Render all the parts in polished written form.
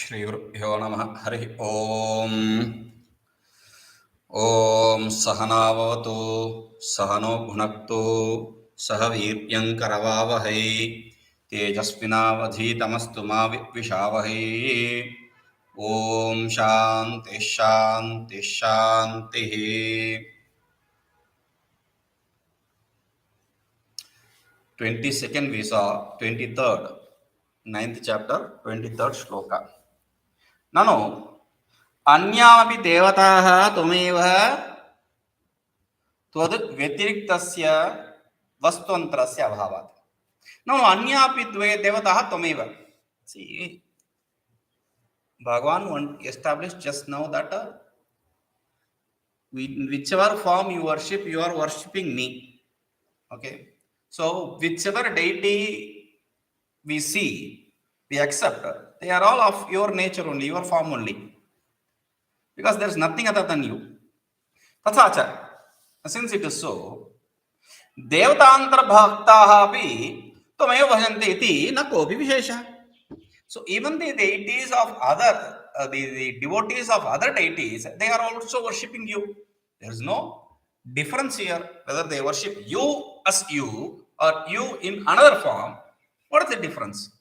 श्रीगुरुभ्यो नमः। हरि ओम्। ॐ सहनावतु सहनो भुनक्तु सह वीर्यङ्करवावहै तेजस्विनावधीतमस्तु मा विद्विषावहै। ॐ शान्ति शान्ति शान्तिः। 22nd we saw 23rd 9th chapter 23rd shloka. ननु अन्यामपि देवताः त्वमेव त्वद् व्यतिरिक्तस्य वस्तुन्तरस्य अभावात्। ननु अन्यापि द्वे देवताः त्वमेव. See, Bhagavan established just now that whichever form you worship, you are worshipping me. Okay. So whichever deity we see, we accept, they are all of your nature only, your form only. Because there is nothing other than you. Tathacha, since it is so, devatantar bhaktaha api tvameva bhajanti iti na kopi vishesha. So even the deities of other, the devotees of other deities, they are also worshipping you. There is no difference here whether they worship you as you or you in another form. What is the difference?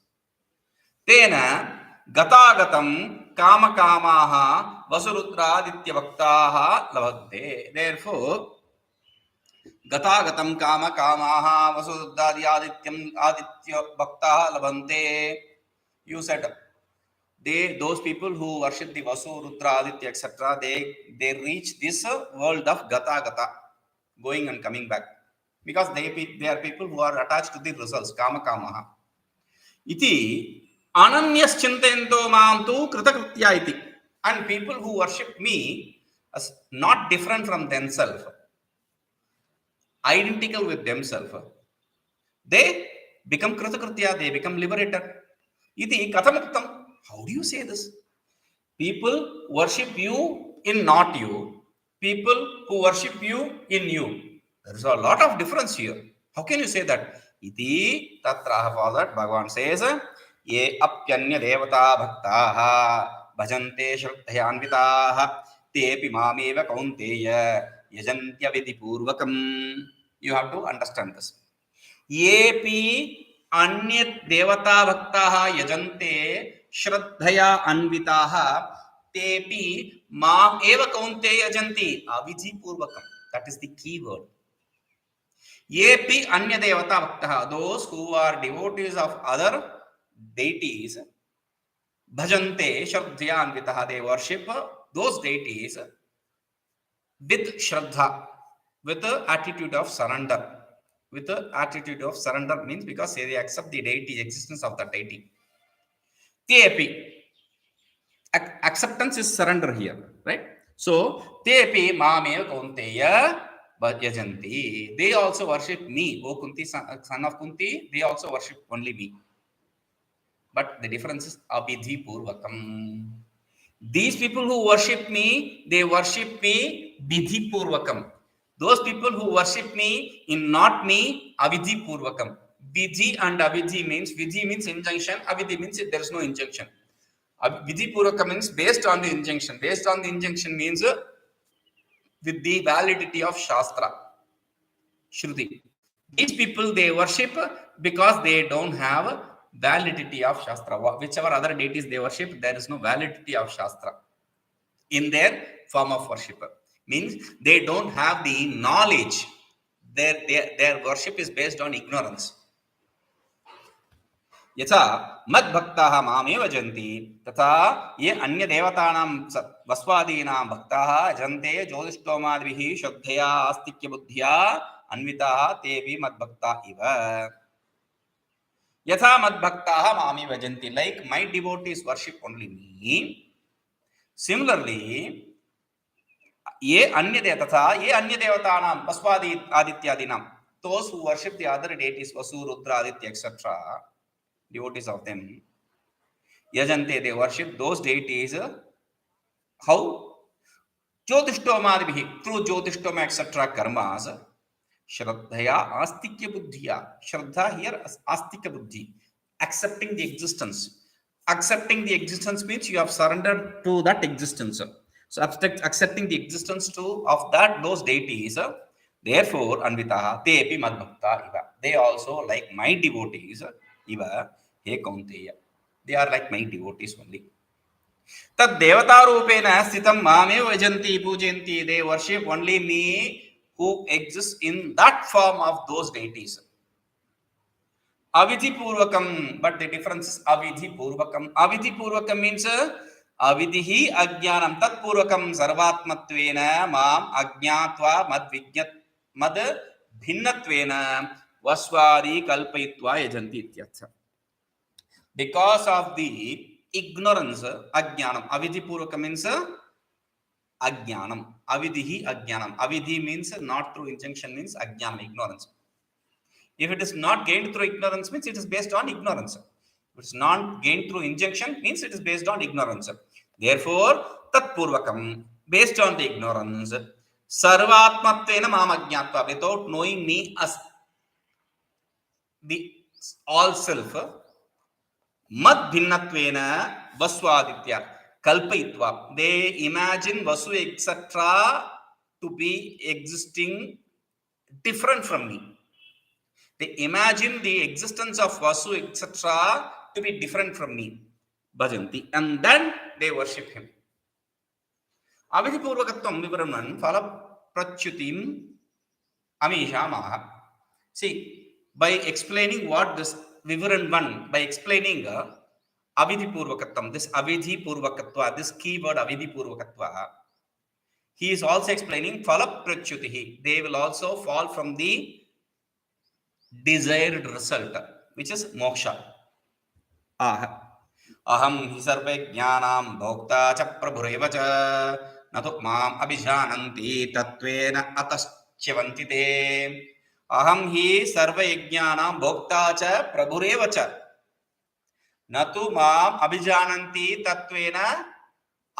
Tena gatagatam kama kamaha vasudraditya bhaktaha labhate. Therefore, gatagatam kama kamaha vasudraditya bhaktaha labhante. You said those people who worship the Vasu, Rudra, Aditya, etc., they reach this world of gata, going and coming back, because they are people who are attached to the results, kama kamaha. Iti ananyas chintento maantu kritakritya iti. And people who worship me as not different from themselves, identical with themselves, they become kritakritya, they become liberated. Iti katamuktam. How do you say this? People worship you in not you. People who worship you in you. There is a lot of difference here. How can you say that? Iti tatraha, for that Bhagavan says, ye apyanya devata bhaktaha bhajante shraddhayanvitaha tepi mameva kaunteya yajantya vidhi purvakam. You have to understand this. Yepi अन्यत् देवता भक्ताः यजन्ते श्रद्धया अन्विताः तेपि माम् एव कौन्तेय यजन्ति अविधि पूर्वकम्. That is the key word. येपि अन्य देवता भक्ताः, those who are devotees of other deities, bhajante श्रद्धया अन्विताः, they worship those deities with shraddha, with the attitude of surrender. With the attitude of surrender means because they accept the deity, existence of the deity. Tepi, acceptance is surrender here, right? So tepi mameva kaunteya yajanti. They also worship me. O Kunti, son of Kunti, they also worship only me. But the difference is abhidhi purvakam. These people who worship me, they worship me vidhi purvakam. Those people who worship me in not me, avidhi purvakam. Vidhi and avidhi means, vidhi means injunction, avidhi means there is no injunction. Vidhi purvakam means based on the injunction. Based on the injunction means with the validity of Shastra, Shruti. These people, they worship because they don't have validity of Shastra. Whichever other deities they worship, there is no validity of Shastra in their form of worshipper. Means they don't have the knowledge. Their worship is based on ignorance. Yatha mad bhaktaha mameva janti tatha ye anya devatanam vaswadinam bhaktaha jante jyotishtomadvihi shraddhaya astikya buddhya anvitaha tevi mad bhakta iva. Yatha mad bhaktaha mameva janti, like my devotees worship only me. Similarly, ye anya devatanam paswadi adityadinam, those who worship the other deities, Vasu, Rudra, Aditya, etc., devotees of them, yajante, they worship those deities. How? Jyotishtomadibhi, through Jyotishtoma, etc., karmas, shraddhaya astikya buddhiya. Shraddha here, astikya buddhi, accepting the existence. Accepting the existence means you have surrendered to that existence. So accepting the existence of those deities. Therefore, Anvitaha, te epi madbhakta iva. They also like my devotees. Iva, he kaunteya. They are like my devotees only. Tad devata rupena sthitam mamev vajanti pujanti. They worship only me who exists in that form of those deities. Avidhi purvakam, but the difference is avidhi purvakam. Avidhi purvakam means avidhi ajnanam tat purvakam sarvatmatvena mam ajnatva mad bhinnatvena vaswari kalpayitva yajanti ityartha. Because of the ignorance, ajnanam. Avidhi purvakam means ajnanam. Avidhi ajnanam. Avidhi means not through injunction, means ajnanam, ignorance. If it is not gained through ignorance, means it is based on ignorance. If it is not gained through injunction, means it is based on ignorance. Therefore, tat purvakam, based on the ignorance, sarvatmatvena mamajnatva, without knowing me as the all self, mad bhinnatvena vaswaditya, kalpayitva. They imagine Vasu, etc., to be existing different from me. They imagine the existence of Vasu, etc., to be different from me. Bhajanti. And then they worship him. Avidhi purvakatvam vivaranam phala prachutim amisha maha. See, by explaining what this vivaran one, by explaining avidhi purvakatvam, this avidhi purvakatva, this keyword avidhi purvakatva, he is also explaining phala prachutihi. They will also fall from the desired result, which is moksha. Aham hi sarve jnanam bhokta cha prabhureva cha natu mam abhijananti tatvena ataschyavanti te. Aham hi sarve jnanam bhokta cha prabhureva cha natu mam abhijananti tatvena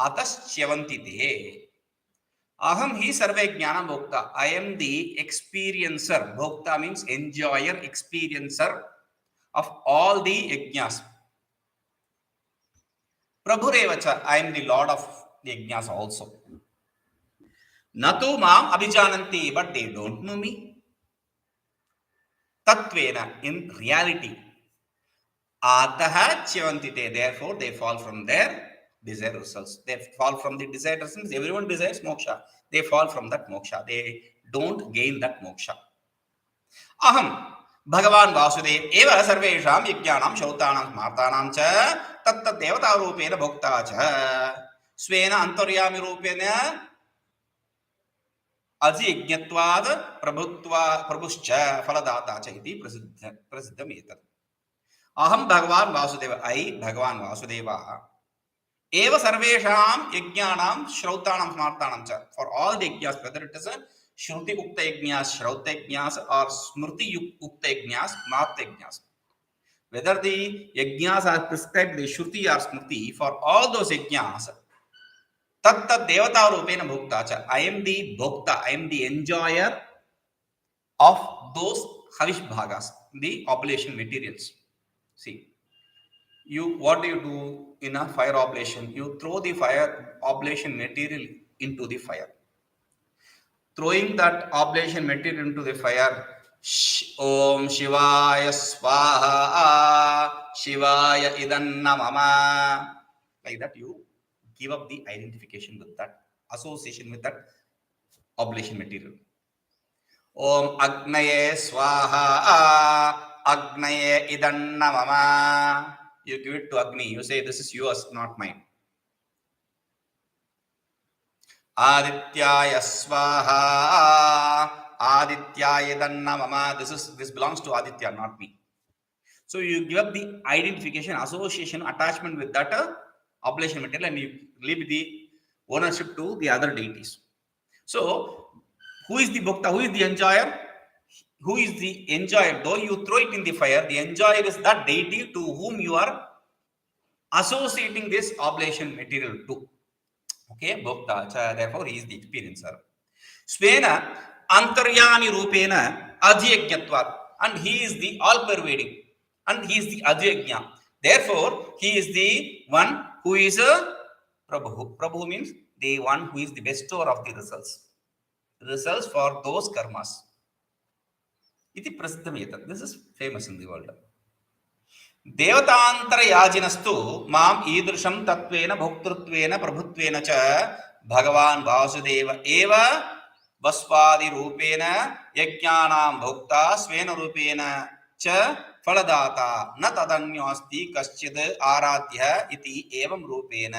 ataschyavanti te. Aham hi sarve jnanam bhokta. I am the experiencer. Bhokta means enjoyer, experiencer of all the yajnas. Prabhurevacha, I am the Lord of the yajnas also. Natu mam abhijananti, but they don't know me. Tatvena, in reality. Ataha chyavantite, therefore they fall from their desired results. They fall from the desired results. Everyone desires moksha. They fall from that moksha. They don't gain that moksha. Aham Bhagavan Vasudev eva sarvesham yajnanam shautanam smartanam cha tatta devata rupena bhokta cha svena antaryami rupena ajijñatvad prabhuscha phaladata cha iti prasiddham etat. Aham Bhagavan Vasudeva, I Bhagavan Vasudeva eva sarvesham yajnanam shrautanam smartanam cha, for all the yajnas, whether it is a Shruti Ukta Yajnas, Shrauta Yajnas, or Smrti Ukta Yajnas, Smarta Yajnas. Whether the Yajnas are prescribed, the Shruti or Smrti, for all those Yajnas, Tatta Devata Rupena Bhokta cha, I am the Bhokta, I am the enjoyer of those Havish Bhagas, the oblation materials. See, what do you do in a fire oblation? You throw the fire oblation material into the fire. Throwing that oblation material into the fire, Om Shivaya Swaha, Shivaya Idanna Mama. Like that, you give up the identification with that, association with that oblation material. Om Agnaye Swaha, Agnaye Idanna Mama. You give it to Agni. You say, this is yours, not mine. Adityaya Swaha, Adityaya Danna Mama. This belongs to Aditya, not me. So you give up the identification, association, attachment with that oblation material, and you leave the ownership to the other deities. So who is the Bhokta? Who is the enjoyer? Who is the enjoyer? Though you throw it in the fire, the enjoyer is that deity to whom you are associating this oblation material to. Okay, Bhokta, therefore he is the experiencer. Svena Antaryami Rupena Adhyajnatvat, and he is the all pervading, and he is the Adhyajna. Therefore, he is the one who is a Prabhu. Prabhu means the one who is the bestower of the results. Results for those karmas. Iti prasiddham etat. This is famous in the world. देवतांतर याजिनस्तु माम ईदृशं तत्वेन भोक्तृत्वेन प्रभुत्वेन च भगवान वासुदेव एव वस्वादि रूपेण यज्ञानां भोक्ता स्वेन रूपेण च फलदाता न तदन्योस्ति कश्चिद् आराध्यः इति एवं रूपेण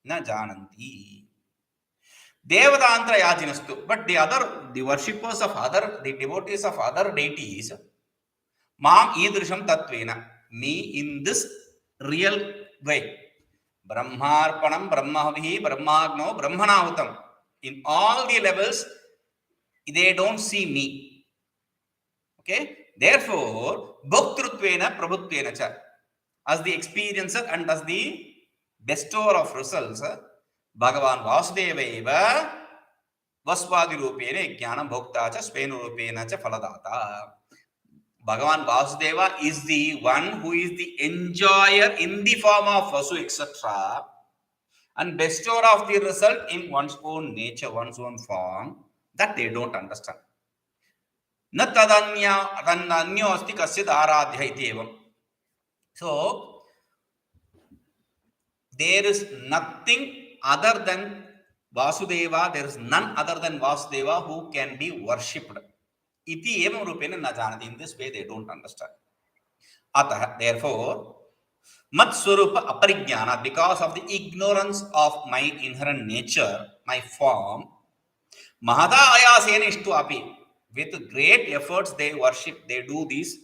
न जानन्ति. देवतांतर याजिनस्तु, but the worshippers of the devotees of other deities, Mam idrisham tatvena, me in this real way. Brahmarpanam, Brahmavihi, Brahmagno, Brahmanahutam. In all the levels, they don't see me. Okay? Therefore, Bhoktruttvena, Prabhutvena cha. As the experiencer and as the bestower of results, Bhagavan Vasudeva eva Vasvadi Rupena, Jnanam Bhokta cha, Svenu Rupena cha, Faladata. Bhagavan Vasudeva is the one who is the enjoyer in the form of Vasu, etc. and bestower of the result in one's own nature, one's own form, that they don't understand. Na tadanyo asti kasyad aradhya iti evam. So, there is nothing other than Vasudeva, there is none other than Vasudeva who can be worshipped. Iti evam rupena na janati. In this way, they don't understand. Atah, therefore, mat swarupa aparijnana, because of the ignorance of my inherent nature, my form, mahata ayasena ishtu api, with great efforts they worship, they do these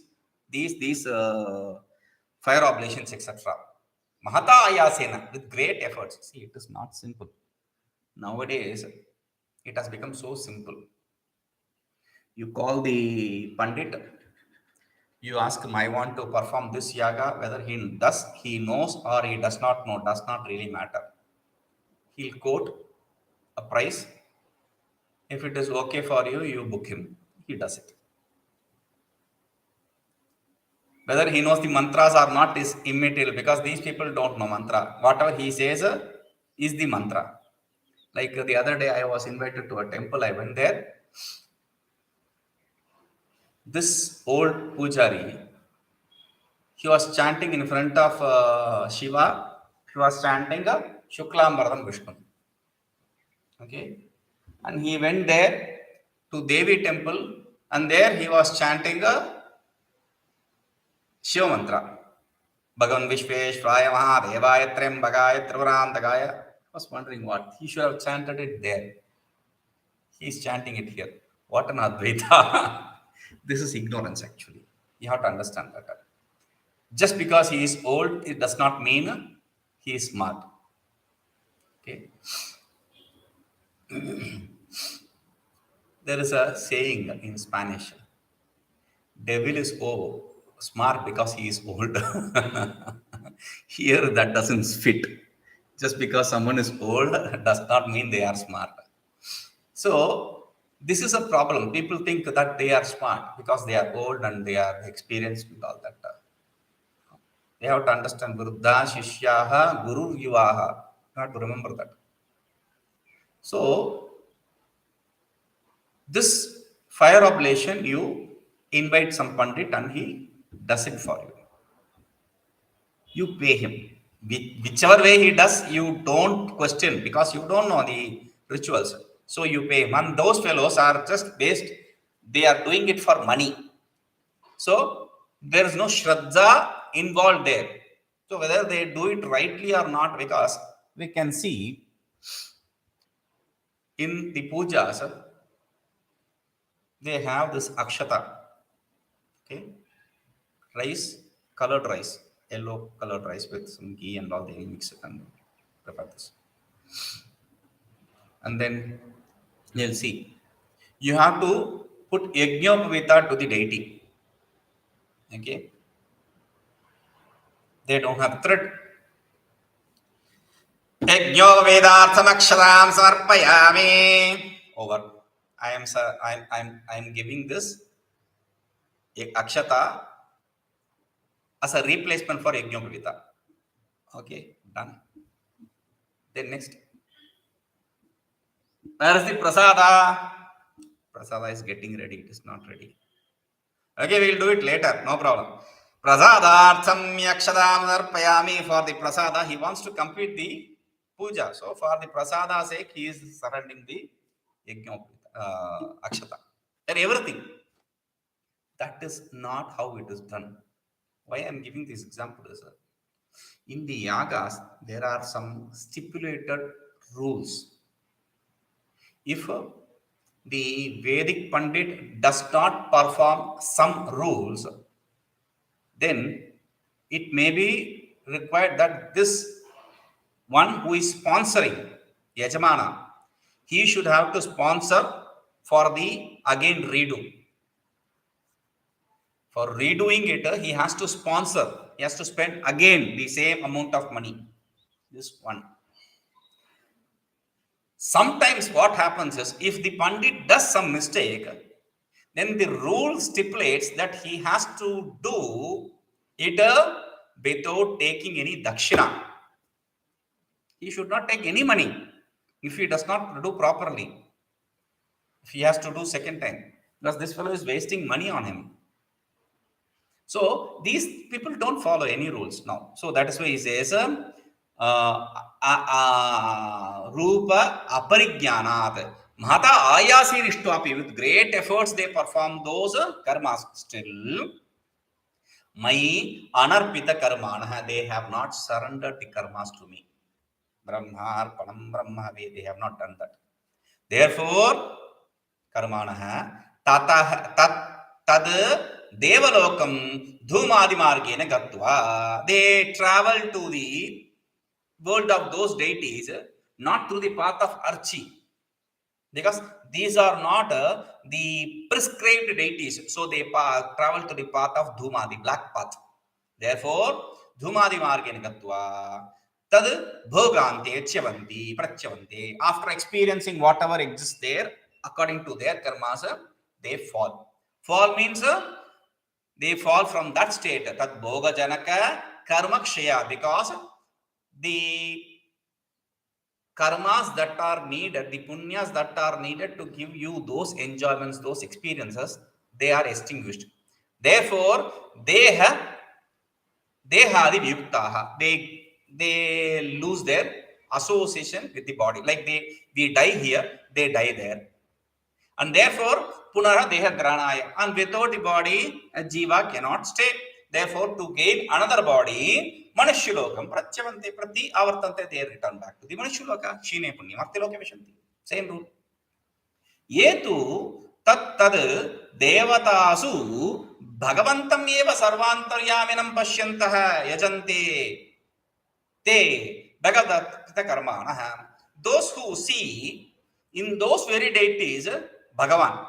fire oblations, etc. Mahata ayasena, with great efforts. See, it is not simple. Nowadays, it has become so simple. You call the Pandit, you ask him, I want to perform this yaga, whether he knows or he does not know, does not really matter. He'll quote a price. If it is okay for you, you book him. He does it. Whether he knows the mantras or not is immaterial, because these people don't know mantra. Whatever he says is the mantra. Like the other day, I was invited to a temple. I went there. This old pujari, he was chanting in front of Shiva. He was chanting Shuklam Varadam Vishnu. Okay, and he went there to Devi temple, and there he was chanting Shiva mantra. Bhagavan Vishveshwaraya Mahadevaya Trembagaya Tripurantakaya. I was wondering what he should have chanted it there. He is chanting it here. What an Advaita! This is ignorance, actually. You have to understand that. Just because he is old, it does not mean he is smart. Okay. There is a saying in Spanish: devil is smart because he is old. Here, that doesn't fit. Just because someone is old does not mean they are smart. So, this is a problem. People think that they are smart because they are old and they are experienced with all that. They have to understand Vruddha Shishyaha Guru Yuvaha. You have to remember that. So, this fire oblation, you invite some Pandit and he does it for you. You pay him. Whichever way he does, you don't question because you don't know the rituals. So you pay him. And those fellows are just based, they are doing it for money. So there is no Shraddha involved there. So whether they do it rightly or not, because we can see in the pujas, they have this akshata. Okay, rice, colored rice, yellow colored rice with some ghee and all, they mix it and prepare this. And then you'll see, you have to put yajnopavita to the deity. Okay, they don't have thread. Yajnovedartham aksharam samarpayami. Over. I am giving this akshata as a replacement for Yajnopavita. Okay, done. Then next. Where is the prasada? Prasada is getting ready. It is not ready. Okay, we will do it later. No problem. Prasadartham yakshadam narpayami. For the prasada, he wants to complete the puja. So for the prasada sake, he is surrendering the akshata and everything. That is not how it is done. Why I am giving this example is in the yagas there are some stipulated rules. If the Vedic Pandit does not perform some rules, then it may be required that this one who is sponsoring Yajamana, he should have to sponsor for the again redo. For redoing it, he has to sponsor. He has to spend again the same amount of money. This one. Sometimes what happens is, if the Pandit does some mistake, then the rule stipulates that he has to do it without taking any dakshina. He should not take any money if he does not do properly. If he has to do second time, because this fellow is wasting money on him. So these people don't follow any rules now. So that is why he says, Rupa Aparijnanat. Mahata Ayasi Rishtvapi. With great efforts they perform those karmas. Still, Mai Anarpita Karmana. They have not surrendered the karmas to me. Brahma, Panam Brahma, they have not done that. Therefore, Karmana Tad Devalokam Dhumadi Margena Gatva. They travel to the world of those deities, not through the path of Archi. Because these are not the prescribed deities. So they travel to the path of Dhuma, the black path. Therefore, Dhumadi Margena Gatva. Tad Bhogante Chavanti Prachavante. After experiencing whatever exists there, according to their karmas, they fall. Fall means they fall from that state. Tad Bhoga Janaka Karma Kshaya. Because the karmas that are needed, the punyas that are needed to give you those enjoyments, those experiences, they are extinguished. Therefore, they have Viyuktaha. They lose their association with the body. Like we die here, they die there. And therefore, Punara Deha Granaya. And without the body, a Jiva cannot stay. Therefore, to gain another body, Manushyalokam Prachavante Prati Avartante, they return back to the Manushyaloka, Shine Punya, Martiloka Vishanti. Same rule. Yetu Tat Devatasu Bhagavantam Eva Sarvantaryaminam Pashyantaha Yajante Te Bhagavata Karmana. Those who see in those very deities Bhagavan,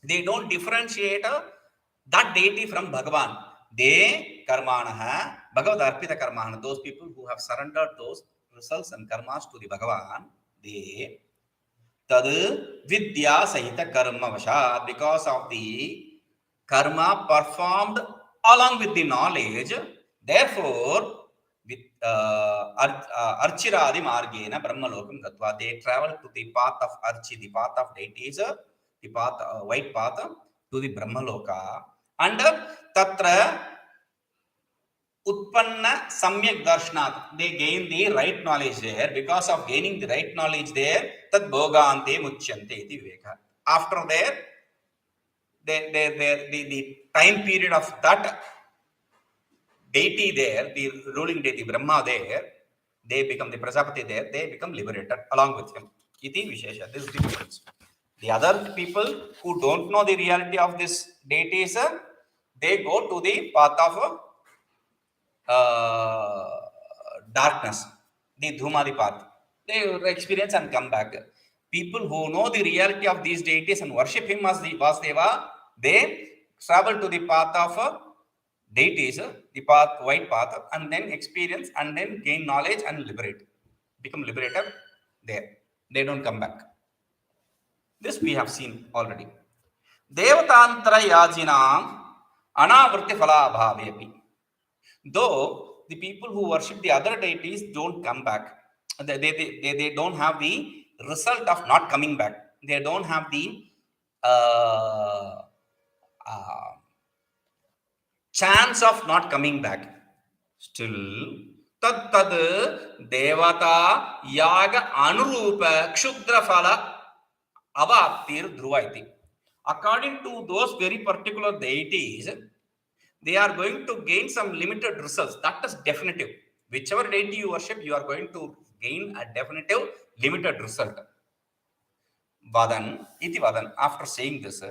they don't differentiate that deity from Bhagavan. They karmana Bhagavad Arpita karmana. Those people who have surrendered those results and karmas to the Bhagavan, they tad vidya sahita karma vashat, because of the karma performed along with the knowledge. Therefore, with Archiradi Margena Brahmalokam Gatva, they travel to the path of Archi, the path of deities, the path, white path, to the Brahmaloka. And Tatra Utpanna Samyak Darshanat, they gain the right knowledge there. Because of gaining the right knowledge there, Tat Bhogante Muchyante iti Viveka. After there, the time period of that deity there, the ruling deity Brahma there, they become the Prajapati there, they become liberated along with him. Iti Vishesha. This is the difference. The other people who don't know the reality of this deities, they go to the path of darkness, the Dhumadi path. They experience and come back. People who know the reality of these deities and worship him as the Vasudeva, they travel to the path of deities, the path, white path, and then experience and then gain knowledge and liberate. Become liberated there. They don't come back. This we have seen already. Devatantara yajinam anavrti phala bhavepi. Though the people who worship the other deities don't come back. They don't have the result of not coming back. They don't have the uh, uh, chance of not coming back. Still, tad devata yaga anurupa kshudra phala avaptir dhruvaiti. According to those very particular deities, they are going to gain some limited results. That is definitive. Whichever deity you worship, you are going to gain a definitive limited result. Vadan iti vadan. After saying this,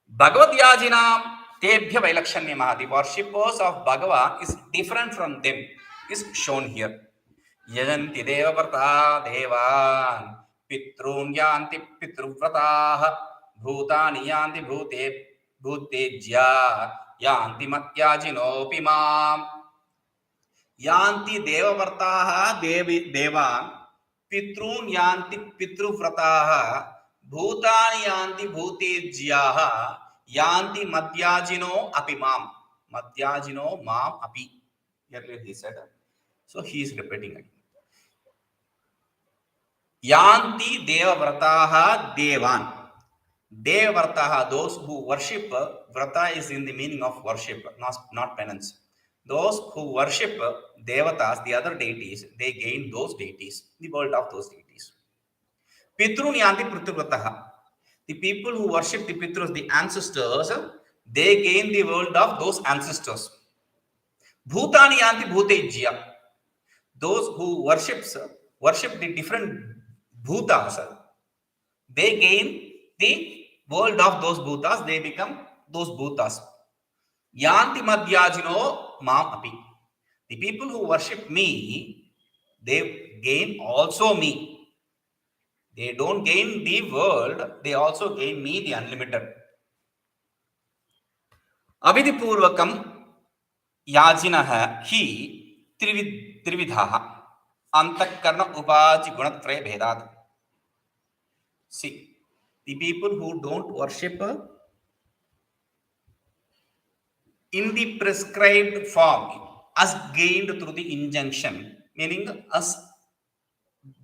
Bhagavad Yajinam tebhya vailakshanyamah. The worshippers of Bhagavan is different from them, is shown here. Yajanti devavrata devan pitrun yanti pitruvrataah bhutani yanti bhutejya yanti matyajinopi mam. Yanti devavrataah devan pitrun yanti pitruvrataah bhutani yanti bhutejyaah yanti madhyajino api mam. Madhyajino mam api. Earlier he said. So he is repeating again. Yanti devavrataah devan. Devavrataah, those who worship, vrata is in the meaning of worship, not penance. Those who worship devatas, the other deities, they gain those deities, the world of those deities. Pitrun yanti pritruvrataah. The people who worship the Pitrus, the ancestors, they gain the world of those ancestors. Bhutani yanti bhutejya. Those who worship the different bhutas, they gain the world of those bhutas, they become those bhutas. Yanti madhyajino mam api. The people who worship me, they gain also me. They don't gain the world, they also gain me, the unlimited. Avidipurvakam yajinaha hi trividhaha antakarna upaji gunatraya bhedat. See, the people who don't worship in the prescribed form, as gained through the injunction, meaning as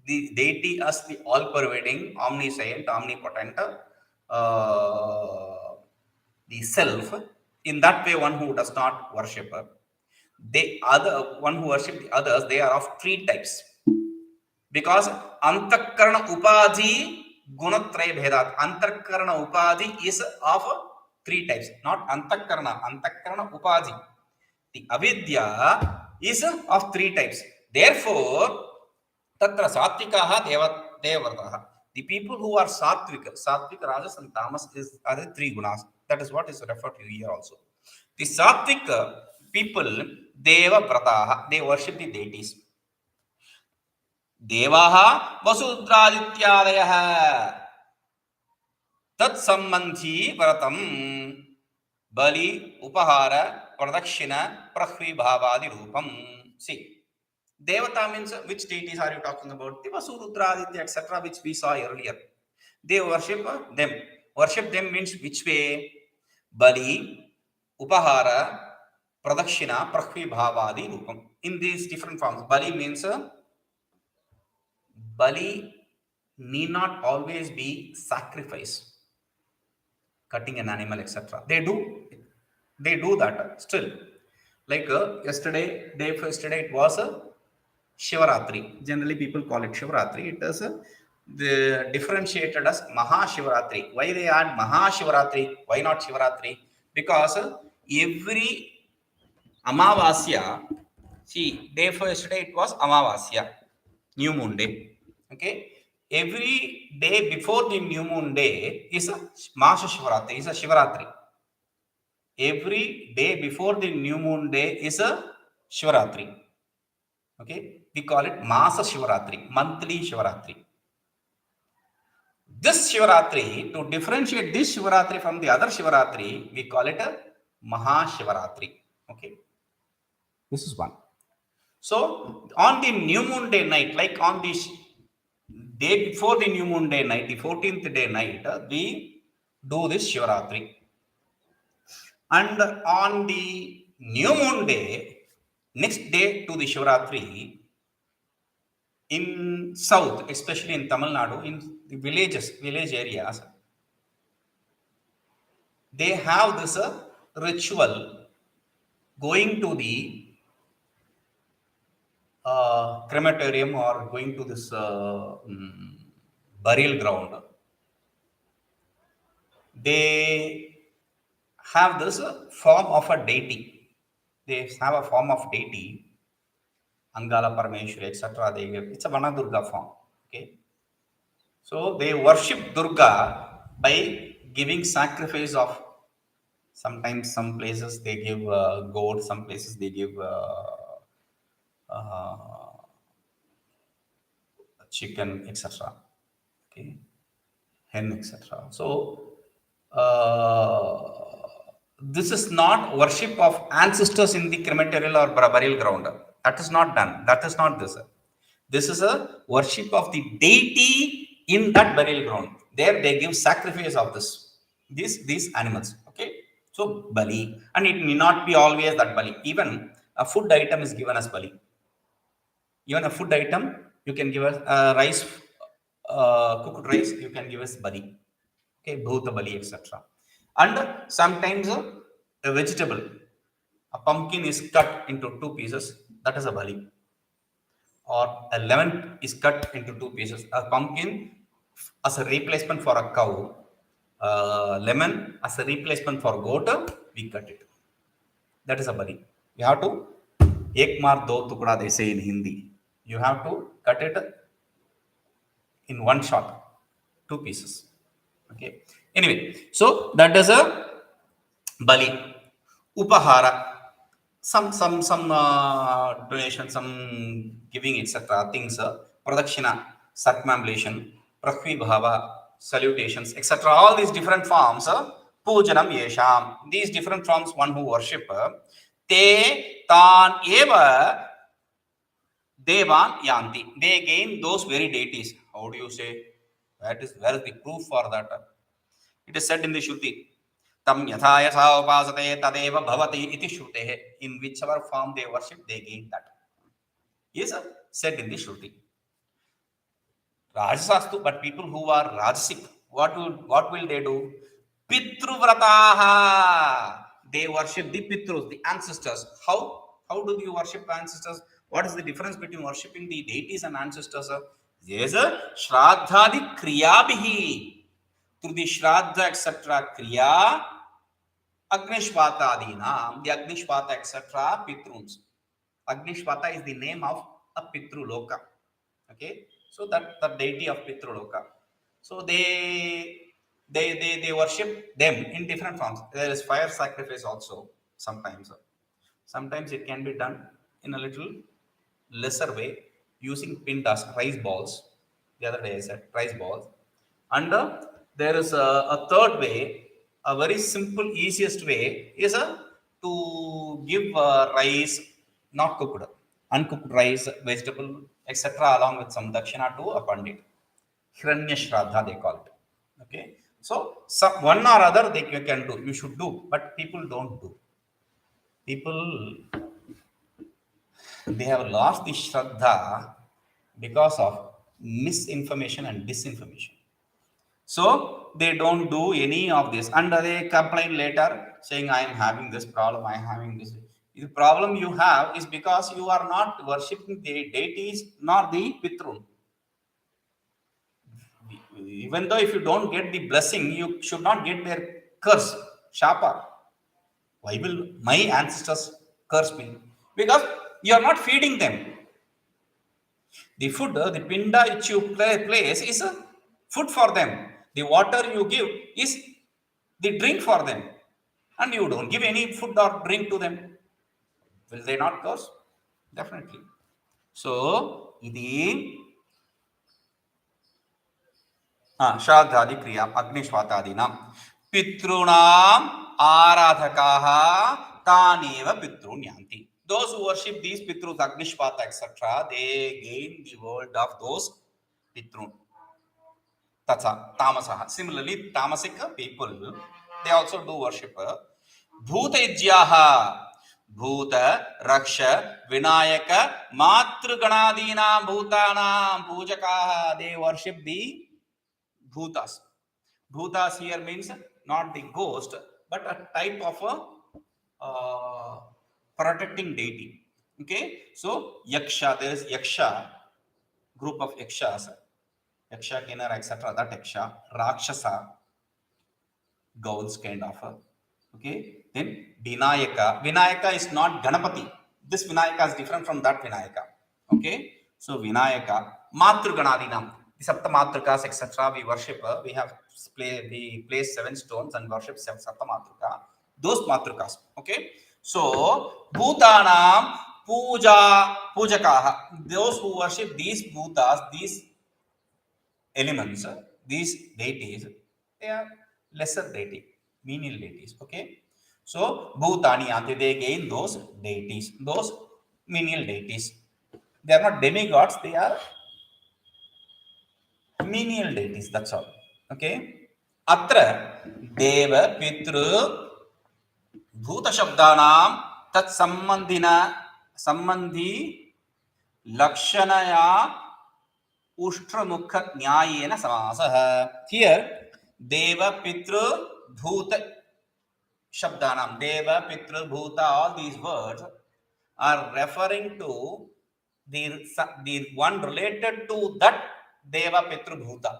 the deity, as the all-pervading, omniscient, omnipotent, the self. In that way, one who does not worship, one who worship the others, they are of three types. Because antakarana upadhi gunatraya bhedat. Antakarana upadhi is of three types, not antakarana. Antakarana upadhi. The avidya is of three types. Therefore, tatra satvikaha devavrataha. The people who are satvika, rajas and tamas are the three gunas. That is what is referred to here also. The satvika people, devavrataha, they worship the deities. Devaha vasudradityaadayah tat sambandhi vratam bali upahara pradakshina prahvi bhavadi rupam. See, Devata means which deities are you talking about? The Vasudraditya, etc., which we saw earlier. They worship them. Worship them means which way? Bali, Upahara, Pradakshina, Prahvi Bhavadi Rupam. In these different forms. Bali means Bali need not always be sacrifice, cutting an animal, etc. They do that still. Like yesterday it was Shivaratri. Generally, people call it Shivaratri. It is differentiated as Mahashivaratri. Why they add Mahashivaratri? Why not Shivaratri? Because every Amavasya, see, day for yesterday it was Amavasya, new moon day. Okay, every day before the new moon day is a Mahashivaratri, is a Shivaratri. Every day before the new moon day is a Shivaratri. Okay, we call it Masa Shivaratri, monthly Shivaratri. This Shivaratri, to differentiate this Shivaratri from the other Shivaratri, we call it a Mahashivaratri. Okay, this is one. So, on the new moon day night, like on the day before the new moon day night, the 14th day night, we do this Shivaratri. And on the new moon day, Next day to the Shivratri, in south, especially in Tamil Nadu, in the village areas, they have this ritual going to the crematorium or going to this burial ground. They have this form of a deity. They have a form of deity, Angala Parameshwari, etc. It's a Vanadurga form. Okay, so they worship Durga by giving sacrifice of. Sometimes some places they give goat, some places they give uh, chicken, etc. Okay, hen, etc. So this is not worship of ancestors in the crematorial or burial ground. That is not done. That is not this. This is a worship of the deity in that burial ground. There they give sacrifice of these animals. Okay, so bali, and it may not be always that bali. Even a food item is given as bali. Even a food item, you can give us rice, cooked rice, you can give us bali. Okay, bhuta bali, etc. And sometimes a vegetable, a pumpkin is cut into two pieces, that is a bali. Or a lemon is cut into two pieces, a pumpkin as a replacement for a cow, lemon as a replacement for goat, we cut it. That is a bali. You have to ek maar do tukda, they say in Hindi. You have to cut it in one shot, two pieces. Okay, anyway, so that is a bali. Upahara, some donation, some giving, etc. Things, pradakshina, circumambulation, prahvi bhava, salutations, etc. All these different forms, pujanam yesham, these different forms, one who worship, te tan eva devan yanti, they gain those very deities. How do you say? Where is the proof for that? It is said in the Shruti, tam yatha yatha upasate tadeva bhavati iti Shrutehe. In whichever form they worship, they gain that. Is said in the Shruti. Rajasastu, but people who are Rajasic, what will they do? Pitruvrataha. They worship the Pitrus, the ancestors. How do you worship ancestors? What is the difference between worshipping the deities and ancestors? There is a Shraddhadi Kriyabhihi. Through the Shraddha, etc. Kriya, Agnishvatadinam, the Agnishvata, etc. Pitruns. Agnishvata is the name of a Pitru Loka. Okay, so that the deity of Pitru Loka. So they worship them in different forms. There is fire sacrifice also sometimes. Sometimes it can be done in a little lesser way using pindas, rice balls. The other day I said rice balls. And there is a third way, a very simple, easiest way is to give rice, not cooked, uncooked rice, vegetable, etc., along with some dakshina to a pandit. Hiranya Shraddha, they call it. Okay, so some one or other you can do, you should do, but people don't do. People, they have lost the Shraddha because of misinformation and disinformation. So they don't do any of this, and they complain later saying, I am having this problem, I am having this. The problem you have is because you are not worshipping the deities nor the Pitrun. Even though if you don't get the blessing, you should not get their curse, shapa. Why will my ancestors curse me? Because you are not feeding them. The food, the pinda which you place is a food for them. The water you give is the drink for them. And you don't give any food or drink to them. Will they not curse? Definitely. So, idi Shraddhadi Kriya, Agnishvatadinam. Pitrunam Aradhakaha Taneva Pitrun Yanti. Those who worship these Pitrus, Agnishvata, etc., they gain the world of those Pitrun. Tatha, Tamasaha. Similarly, Tamasic people, they also do worship Bhutejyaha. Bhuta, Raksha, Vinayaka, Matruganadinam Bhutanam Pujakaha. They worship the Bhutas. Bhutas here means not the ghost, but a type of a protecting deity. Okay, so Yaksha, there is Yaksha, group of Yakshas, Yaksha, Kinnara, etc. That Yaksha, Rakshasa, ghouls kind of. Okay, then Vinayaka. Vinayaka is not Ganapati. This Vinayaka is different from that Vinayaka. Okay, so Vinayaka, Matruganadinam. The Sapta Matrukas, etc. We worship. We place 7 stones and worship Sapta Matruka. Those Matrukas. Okay, so Bhutanam Pujakaha. Those who worship these Bhutas, these elements, these deities, they are lesser deity, menial deities. Okay, so Bhutani Ante, they gain those deities, those menial deities. They are not demigods, they are menial deities. That's all. Okay, Atra Deva Pitru Bhuta Shabdanam Tat Sambandhi Lakshanaya Ushtramukkha Nyayena Samasaha. Here, Deva, Pitru, Bhuta Shabdanam. Deva, Pitru, Bhuta, all these words are referring to the one related to that Deva, Pitru, Bhuta.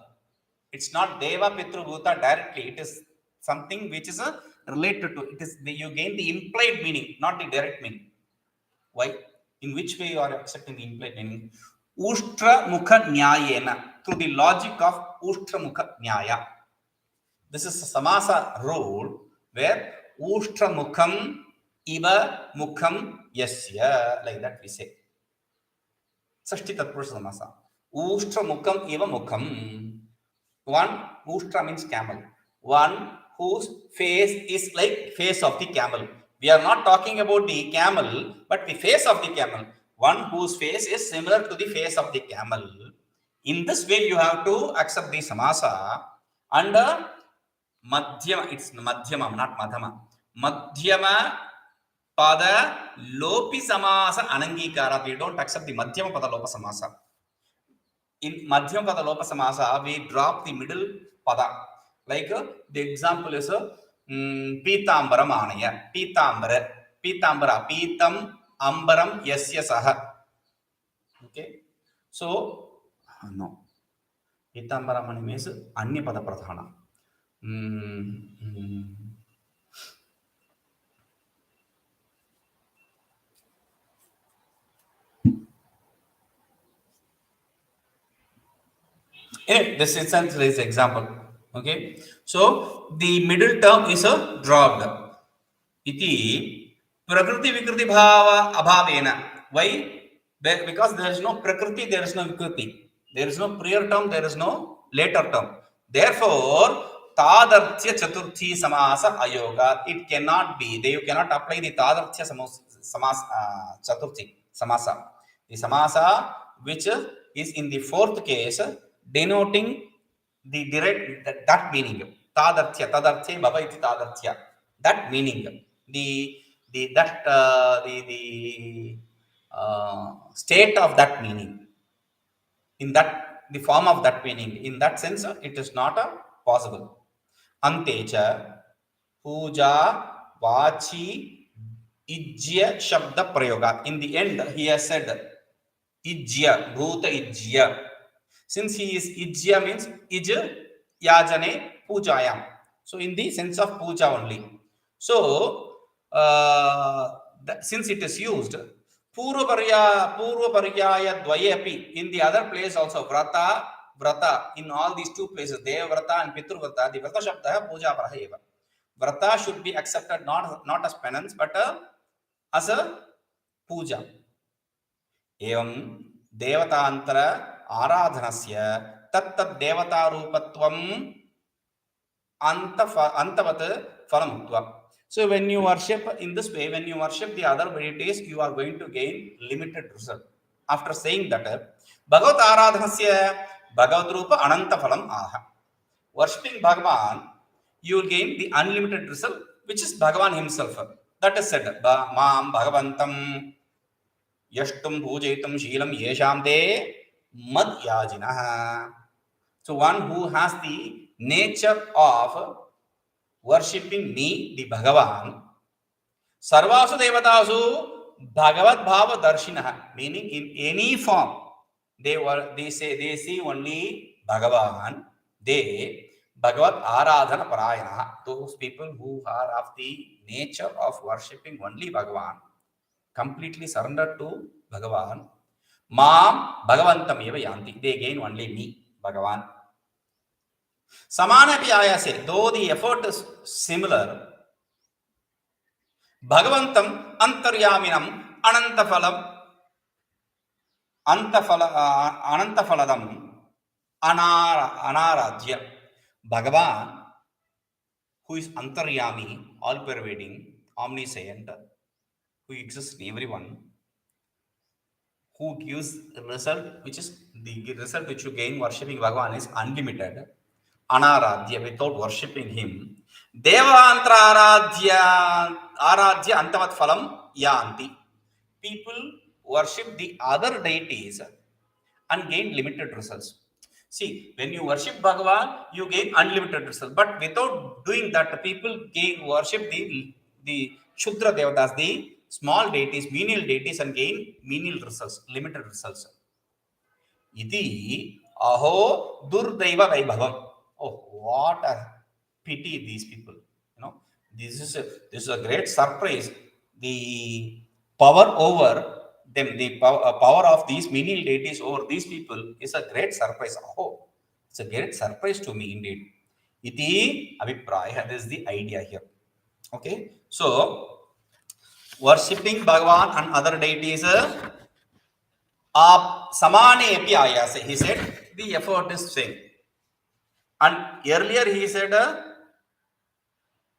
It's not Deva, Pitru, Bhuta directly. It is something which is related to. It is you gain the implied meaning, not the direct meaning. Why? In which way you are accepting the implied meaning? Ushtra Mukha Nyayena, through the logic of Ushtra Mukha Nyaya. This is a Samasa rule where Ushtra Mukham Iva Mukham Yasya, like that we say. Sashti Tatpurusha Samasa. Ushtra Mukham Iva Mukham. One, Ushtra means camel. One whose face is like face of the camel. We are not talking about the camel, but the face of the camel. One whose face is similar to the face of the camel. In this way, you have to accept the samasa. Under Madhyama, it's Madhyama, not Madhama. Madhyama Pada Lopi Samasa Anangikara. We don't accept the Madhyama Pada Lopa Samasa. In Madhyama Pada Lopa Samasa, we drop the middle Pada. Like the example is Pitambara Manaya. Pitambara. Pitambara. Pitam Ambaram Yasya Saha. Okay. So, no. Pitambara Mani means Anya Pada Pradhana. This is an example. Okay. So, the middle term is a dropped. Iti Prakriti Vikriti Bhava Abhavena. Why? Because there is no Prakriti, there is no Vikriti. There is no prior term, there is no later term. Therefore, Tadarthya Chaturthi Samasa Ayoga. It cannot be. You cannot apply the Tadarthya Chaturthi Samasa. The Samasa which is in the fourth case denoting the direct that meaning. Tadarthya, Tadarthya, Baba iti Tadarthya. That meaning. The state of that meaning, in that the form of that meaning, in that sense it is not possible. Antecha puja vachi ijya shabda prayoga. In the end he has said ijya, bhuta ijya. Since he is ijya means ij yajane pujayam. So in the sense of puja only. So since it is used Purva Paryaya Dvayapi, in the other place also Vrata, in all these two places, Deva Vrata and Pitru Vrata, the Vrata Shabda Puja Paraheva. Vrata should be accepted not as penance but as a puja. Evam Devatantara Aradhanasya Tat Devata Rupatvam Antavat Phalamutva. So when you worship in this way, when you worship the other deities, you are going to gain limited result. After saying that, Bhagavat Aradhanasya Bhagavad Rupa Ananta Phalam Aha. Worshipping Bhagavan, you will gain the unlimited result, which is Bhagavan himself. That is said. Mam Bhagavantam Yashtum Pujayitum Sheelam Yesham De Mad Yajinah. So one who has the nature of worshipping me, the Bhagavan, Sarvasu Devatasu Bhagavad Bhava Darshinaha, meaning in any form, they see only Bhagavan, they Bhagavad Aradhana Parayana, those people who are of the nature of worshipping only Bhagavan, completely surrendered to Bhagavan, Mam Bhagavantam eva yanti, they gain only me, Bhagavan. Samana Piyayase, though the effort is similar, Bhagavantam Antaryaminam Anantafaladam Anaradhya. Bhagavan, who is Antaryami, all pervading, omniscient, who exists in everyone, who gives the result, which is the result which you gain worshipping Bhagavan is unlimited, Anaradhya, without worshipping him. Devantra Aradhya Antavat Phalam Yanti. People worship the other deities and gain limited results. See, when you worship Bhagavan, you gain unlimited results. But without doing that, the people worship the Shudra Devatas, the small deities, menial deities, and gain menial results, limited results. Iti aho durdaiva vaibhavam. Oh, what a pity these people. You know, this is a great surprise. The power over them, the power of these menial deities over these people is a great surprise. Oh, it's a great surprise to me indeed. Iti abhipraya. This is the idea here. Okay, so worshipping Bhagavan and other deities. Samane api ayase. He said the effort is same. And earlier he said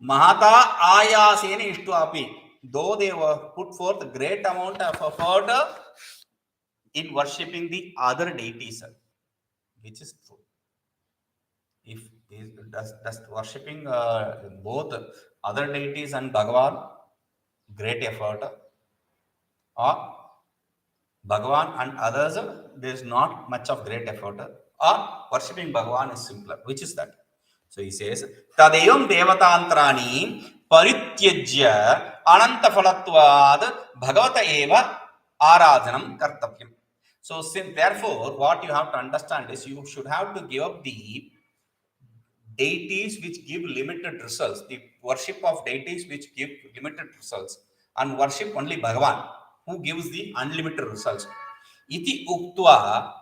Mahata ayasena ishtu api. Though they were put forth great amount of effort in worshipping the other deities, which is true. If does worshipping both other deities and Bhagavan great effort, or Bhagavan and others there is not much of great effort, or worshipping Bhagavan is simpler. Which is that? So he says, Tadevam Devatantrani Parityajya Anantaphalatvad Bhagavata Eva Aradhanam Kartavyam. So therefore, what you have to understand is you should have to give up the deities which give limited results, the worship of deities which give limited results, and worship only Bhagavan, who gives the unlimited results. Iti uktva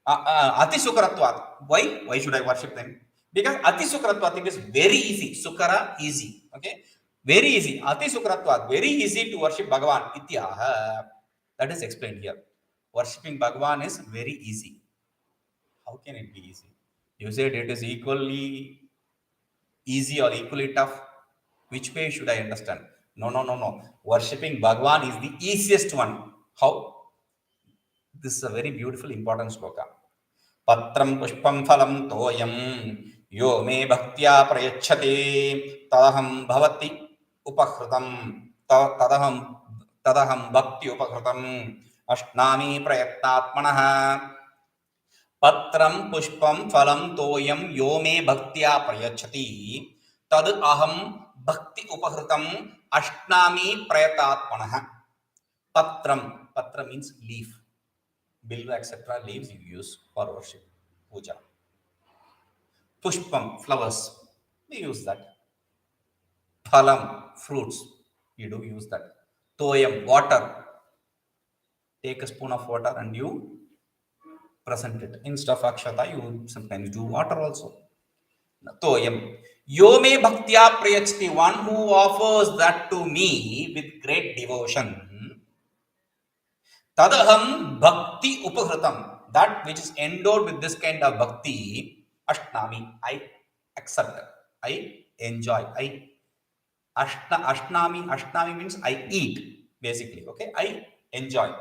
Ati Sukharatvat. Why should I worship them? Because Ati Sukharatvat, it is very easy. Sukhara, easy. Okay? Very easy. Ati Sukharatvat, very easy to worship Bhagavan. Ityaha. That is explained here. Worshipping Bhagavan is very easy. How can it be easy? You said it is equally easy or equally tough. Which way should I understand? No. Worshipping Bhagavan is the easiest one. How? This is a very beautiful, important sloka. Patram pushpam phalam toyam yo me bhaktya prayachati tadaham bhavati upakhrutam tadaham bhakti upakhrutam ashnami prayatnatmanah. Patram pushpam phalam toyam yo me bhaktya prayachati tad aham bhakti upakhrutam ashnami prayatatmanah. Patra means leaf. Bilva, etc. leaves you use for worship, puja. Pushpam, flowers, we use that. Phalam, fruits, you do use that. Toyam, water. Take a spoon of water and you present it. Instead of akshata, you sometimes do water also. Toyam. Yome bhaktya prayachti, one who offers that to me with great devotion. Tadaham bhakti upakhritam, that which is endowed with this kind of bhakti, ashnami, I accept, I enjoy, ashnami means I eat, basically, okay, I enjoy.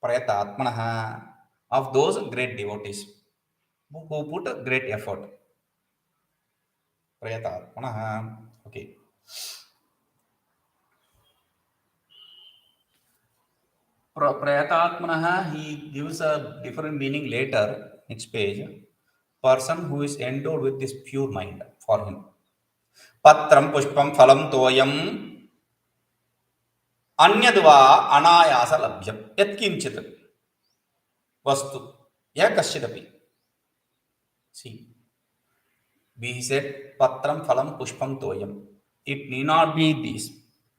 Prayata atmanaha, of those great devotees who put a great effort. Prayata atmanaha, okay. Prayatatmanaha, he gives a different meaning later, next page. Person who is endowed with this pure mind for him. Patram pushpam phalam toyam anyadva anayasa labhyam. Yatkinchit vastu. Yakashitapi. See, we said patram phalam pushpam toyam. It need not be this.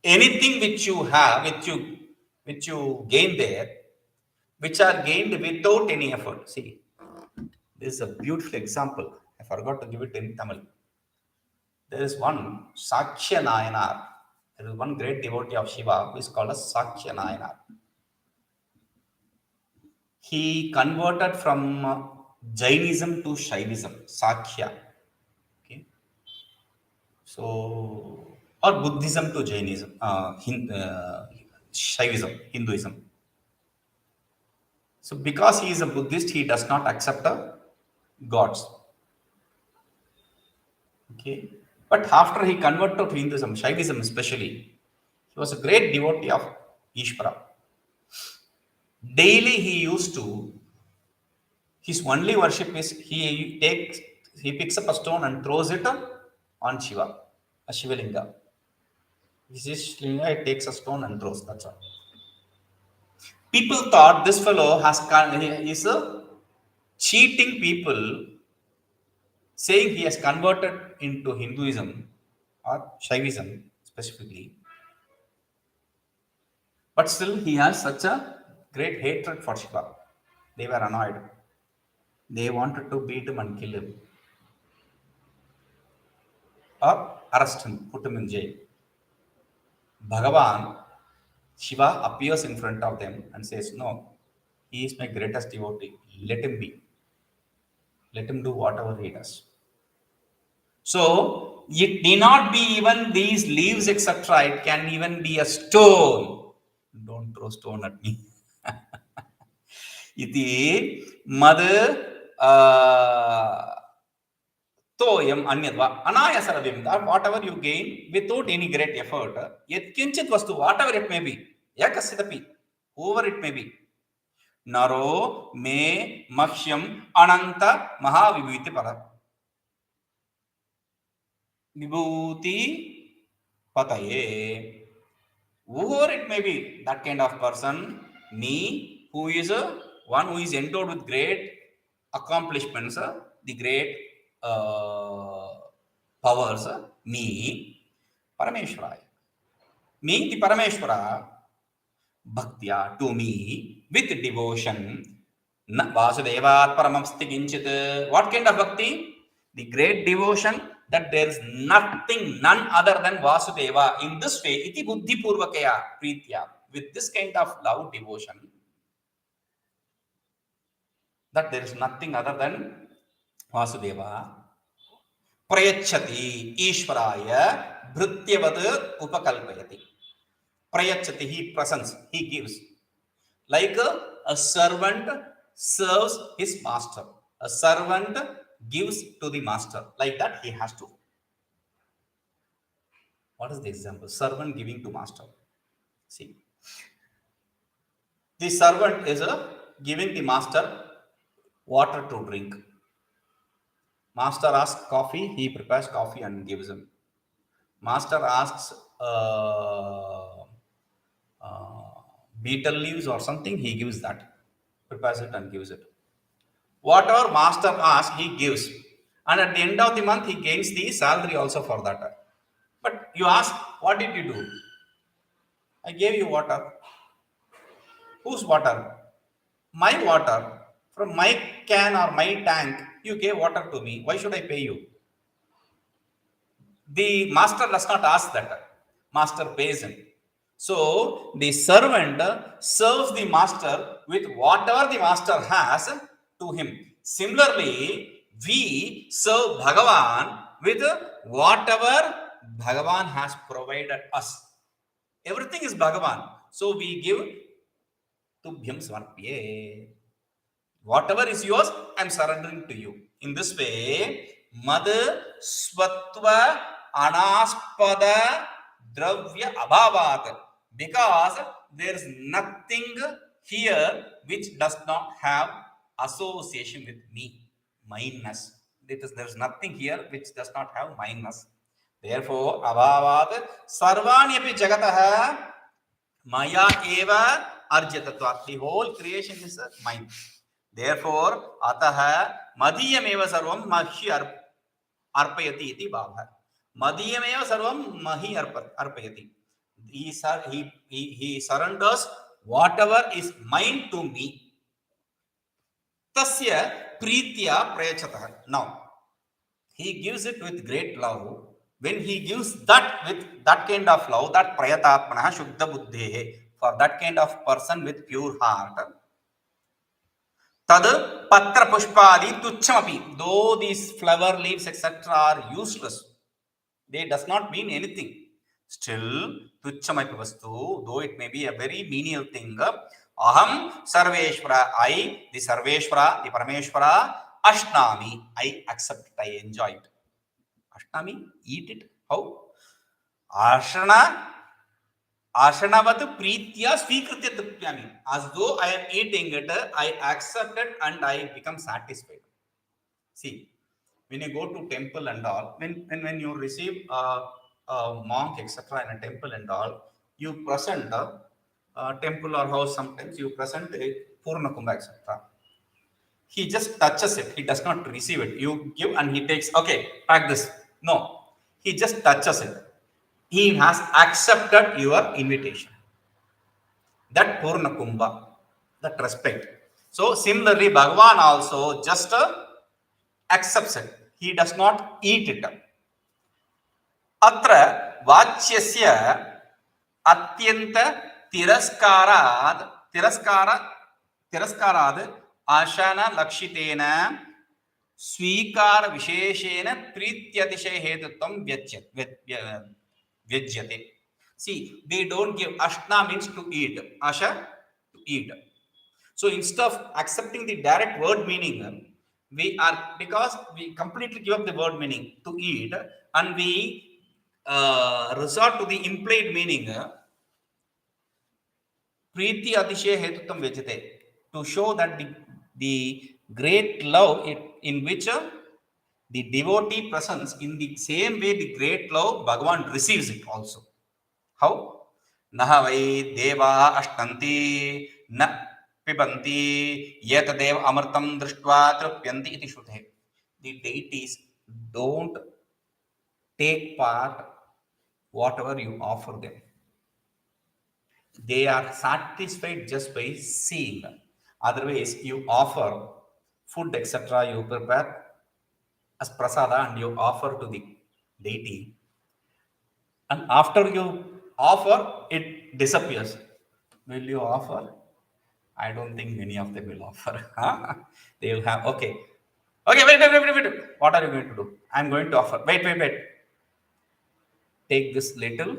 Anything which you have, which you gain there, which are gained without any effort. See, this is a beautiful example. I forgot to give it in Tamil. There is one Sakya Nayanar. There is one great devotee of Shiva who is called as Sakya Nayanar. He converted from Jainism to Shaivism. Sakya. Okay. So, or Buddhism to Jainism. Shaivism, Hinduism. So, because he is a Buddhist, he does not accept gods. Okay. But after he converted to Hinduism, Shaivism especially, he was a great devotee of Ishvara. Daily he used to, his only worship is he picks up a stone and throws it on Shiva, a Shivalinga. This is Shivalinga, he takes a stone and throws, that's all. People thought this fellow is cheating people, saying he has converted into Hinduism or Shaivism specifically. But still, he has such a great hatred for Shiva. They were annoyed. They wanted to beat him and kill him. Or arrest him, put him in jail. Bhagavan, Shiva appears in front of them and says, no, he is my greatest devotee. Let him be. Let him do whatever he does. So, it need not be even these leaves, etc. It can even be a stone. Don't throw stone at me. Iti mad toyam anyadva anayasaravyam. Whatever you gain without any great effort, yet kinchit vastu, whatever it may be, yakasitapi, whoever it may be. Naro me makhyam ananta mahavibhuti para. Vibhuti pataye. Whoever it may be, that kind of person, me, who is one who is endowed with great accomplishments, the great powers, me, Parameshwaraya. Me, the Parameshwara, bhaktya to me, with devotion, Vasudevat Paramamsti Kinchit. What kind of bhakti? The great devotion that there is nothing, none other than Vasudeva. In this way, iti buddhi purvakaya pritya. With this kind of love, devotion, that there is nothing other than Vasudeva. Prayachati Ishvaraya Bhrityavat Upakalpayati. Prayachati, he presents, he gives. Like a servant serves his master. A servant gives to the master. Like that, he has to. What is the example? Servant giving to master. See. The servant is giving the master water to drink. Master asks coffee, he prepares coffee and gives him. Master asks betel leaves or something, he gives that. Prepares it and gives it. Whatever master asks, he gives. And at the end of the month, he gains the salary also for that. But you ask, what did you do? I gave you water. Whose water? My water. From my can or my tank, you gave water to me. Why should I pay you? The master does not ask that. Master pays him. So, the servant serves the master with whatever the master has to him. Similarly, we serve Bhagavan with whatever Bhagavan has provided us. Everything is Bhagavan. So, we give Tubhyam Smarpye. Whatever is yours, I am surrendering to you. In this way, Mad Swatva Anaspada Dravya Abhavat. Because there is nothing here which does not have association with me, mineness. There is nothing here which does not have mineness. Therefore, abhavat sarvani api jagatah maya eva arjatatvat. The whole creation is mine. Therefore, atah madiyam eva sarvam mahyi arpayati iti bhavah. Madiyam eva sarvam mahi arpayati. He surrenders whatever is mine to me. Tasya pritya prayachatah. Now, he gives it with great love. When he gives that with that kind of love, that prayatatmana shuddha buddhe, for that kind of person with pure heart, tad patra pushpadi tuchamapi, though these flower leaves etc. are useless, they does not mean anything. Still, tuchamapi vastu, though it may be a very menial thing, aham sarveshvara, I, the sarveshvara, the parameshvara, ashnami, I accept it, I enjoy it. Ashnami, eat it. How? Ashanavat pritya svikritya tapyami. As though I am eating it, I accept it and I become satisfied. See, when you go to temple and all, when you receive a monk etc. in a temple and all, you present a temple or house, sometimes you present a Purna Kumbha etc. He just touches it. He does not receive it. You give and he takes, okay, pack this. No, he just touches it. He has accepted your invitation. That Purna Kumbha, that respect. So similarly, Bhagavan also just accepts it. He does not eat it. Atra vachyasya atyanta tiraskaraad ashana lakshitena स्वीकार विशेषेण प्रीत्यतिशय हेतुत्वं vyajyate. See, they don't give. Ashna means to eat. Asha, to eat. So instead of accepting the direct word meaning, because we completely give up the word meaning to eat, and we resort to the implied meaning, priti atishaya hetutvam vyajyate, to show that the great love in which the devotee presence, in the same way the great love Bhagavan receives it also. How? Naha vai deva ashtanti na pibanti yetadev amartam drishtva trupyanti iti shrute. The deities don't take part whatever you offer them. They are satisfied just by seeing. Otherwise, you offer food, etc., you prepare as prasada and you offer to the deity. And after you offer, it disappears. Will you offer? I don't think many of them will offer. They will have, okay. Okay, wait. What are you going to do? I'm going to offer. Wait. Take this little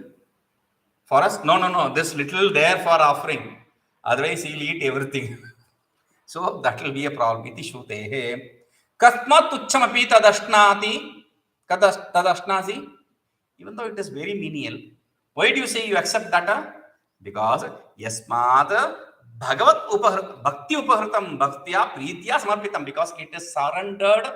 for us. No. This little there for offering. Otherwise, he'll eat everything. So that will be a problem. Iti shrutehe. Kasmat tuchamapi tadashnati. Tadashnasi. Even though it is very menial. Why do you say you accept that? Because yasmat bhagavat bhakti upahritam bhaktya pritya samarpitam. Because it is surrendered,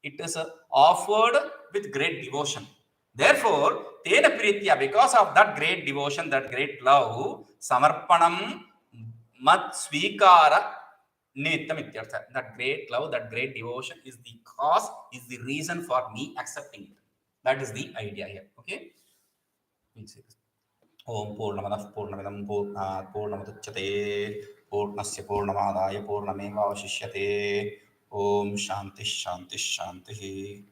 it is offered with great devotion. Therefore, tena pritya, because of that great devotion, that great love, samarpanam mat svikara nittam ityartha. That great love, that great devotion is the cause, is the reason for me accepting it. That is the idea here. Okay? Om Purnamadah Purnamidam Purnamudachyate Purnasya Purnamadaya Purnameva Vashishyate. Om Shanti Shanti Shanti.